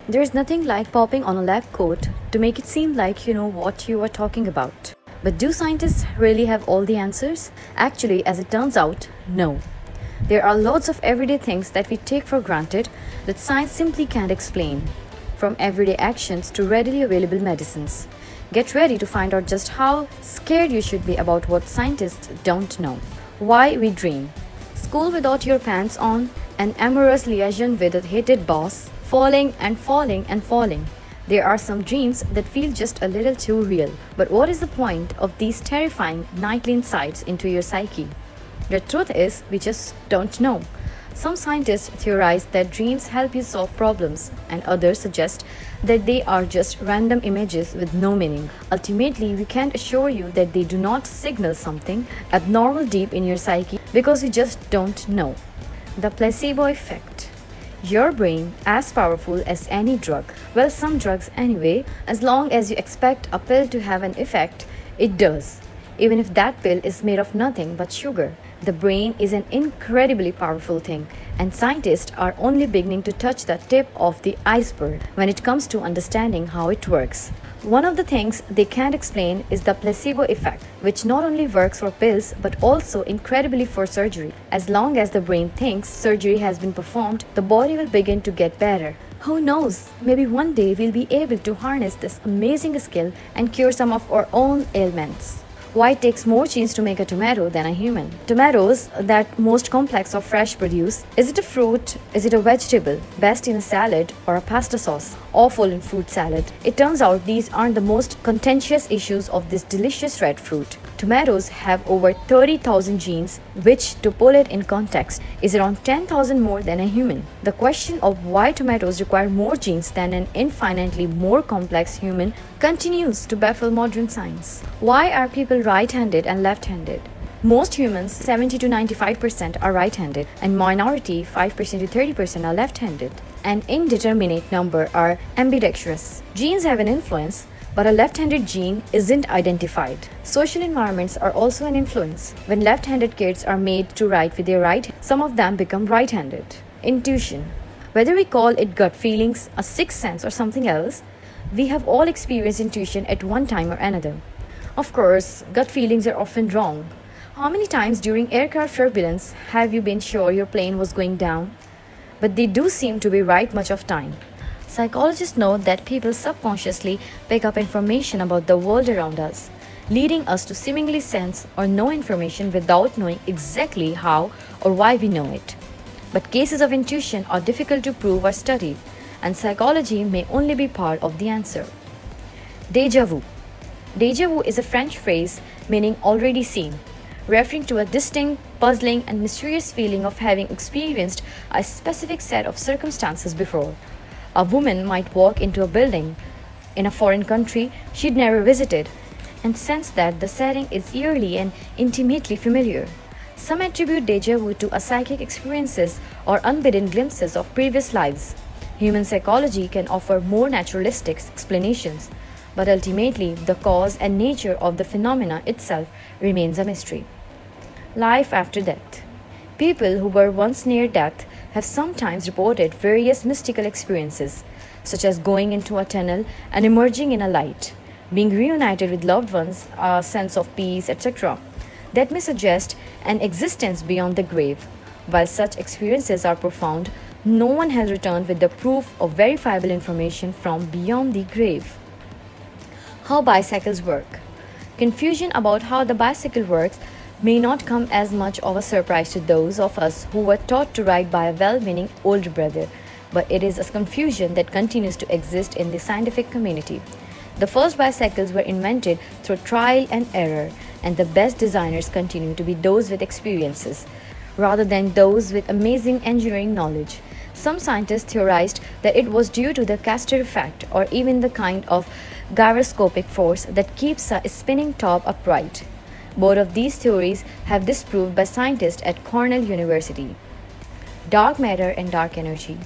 There's nothing like popping on a lab coat to make it seem like you know what you are talking about. But do scientists really have all the answers? Actually, as it turns out, no. There are lots of everyday things that we take for granted that science simply can't explain, from everyday actions to readily available medicines. Get ready to find out just how scared you should be about what scientists don't know. Why we dream. School without your pants on, an amorous liaison with a hated boss, falling and falling and falling. There are some dreams that feel just a little too real. But what is the point of these terrifying nightly insights into your psyche? The truth is, we just don't know. Some scientists theorize that dreams help you solve problems, and others suggest that they are just random images with no meaning. Ultimately, we can't assure you that they do not signal something abnormal deep in your psyche because we just don't know. The placebo effect. Your brain as powerful as any drug. Well, some drugs anyway. As long as you expect a pill to have an effect, it does. Even if that pill is made of nothing but sugar. The brain is an incredibly powerful thing, and scientists are only beginning to touch the tip of the iceberg when it comes to understanding how it works. One of the things they can't explain is the placebo effect, which not only works for pills but also incredibly for surgery. As long as the brain thinks surgery has been performed, the body will begin to get better. Who knows? Maybe one day we'll be able to harness this amazing skill and cure some of our own ailments. Why it takes more cheese to make a tomato than a human? Tomatoes, that most complex of fresh produce, is it a fruit? Is it a vegetable? Best in a salad or a pasta sauce? Awful in fruit salad. It turns out these aren't the most contentious issues of this delicious red fruit. Tomatoes have over 30,000 genes, which, to put it in context, is around 10,000 more than a human. The question of why tomatoes require more genes than an infinitely more complex human continues to baffle modern science. Why are people right-handed and left-handed? Most humans, 70 to 95%, are right-handed, and minority, 5% to 30%, are left-handed. An indeterminate number are ambidextrous. Genes have an influence, but a left-handed gene isn't identified. Social environments are also an influence. When left-handed kids are made to write with their right, some of them become right-handed. Intuition. Whether we call it gut feelings, a sixth sense, or something else, we have all experienced intuition at one time or another. Of course, gut feelings are often wrong. How many times during aircraft turbulence have you been sure your plane was going down? But they do seem to be right much of time. Psychologists know that people subconsciously pick up information about the world around us, leading us to seemingly sense or know information without knowing exactly how or why we know it. But cases of intuition are difficult to prove or study, and psychology may only be part of the answer. Déjà vu. Déjà vu is a French phrase meaning already seen, referring to a distinct, puzzling, and mysterious feeling of having experienced a specific set of circumstances before. A woman might walk into a building in a foreign country she'd never visited and sense that the setting is eerily and intimately familiar. Some attribute déjà vu to a psychic experiences or unbidden glimpses of previous lives. Human psychology can offer more naturalistic explanations, but ultimately the cause and nature of the phenomena itself remains a mystery. Life after death. People who were once near death have sometimes reported various mystical experiences, such as going into a tunnel and emerging in a light, being reunited with loved ones, a sense of peace, etc., that may suggest an existence beyond the grave. While such experiences are profound, no one has returned with the proof of verifiable information from beyond the grave. How bicycles work. Confusion about how the bicycle works may not come as much of a surprise to those of us who were taught to ride by a well-meaning older brother, but it is a confusion that continues to exist in the scientific community. The first bicycles were invented through trial and error, and the best designers continue to be those with experiences, rather than those with amazing engineering knowledge. Some scientists theorized that it was due to the Castor effect or even the kind of gyroscopic force that keeps a spinning top upright. Both of these theories have disproved by scientists at Cornell University. Dark matter and dark energy.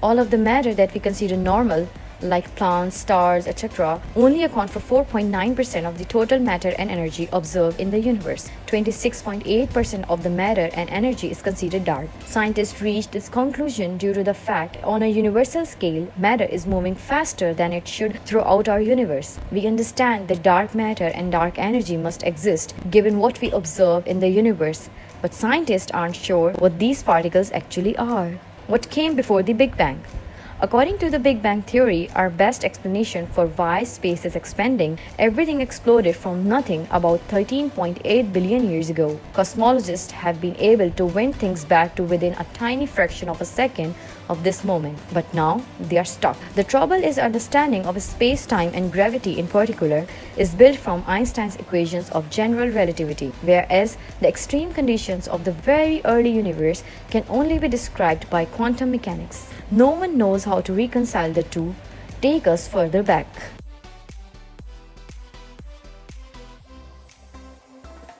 All of the matter that we consider normal, like plants, stars, etc., only account for 4.9% of the total matter and energy observed in the universe. 26.8% of the matter and energy is considered dark. Scientists reached this conclusion due to the fact on a universal scale, matter is moving faster than it should throughout our universe. We understand that dark matter and dark energy must exist given what we observe in the universe, but scientists aren't sure what these particles actually are. What came before the Big Bang? According to the Big Bang theory, our best explanation for why space is expanding, everything exploded from nothing about 13.8 billion years ago. Cosmologists have been able to wind things back to within a tiny fraction of a second of this moment, but now they are stuck. The trouble is understanding of space-time and gravity in particular is built from Einstein's equations of general relativity, whereas the extreme conditions of the very early universe can only be described by quantum mechanics. No one knows how to reconcile the two. Take us further back.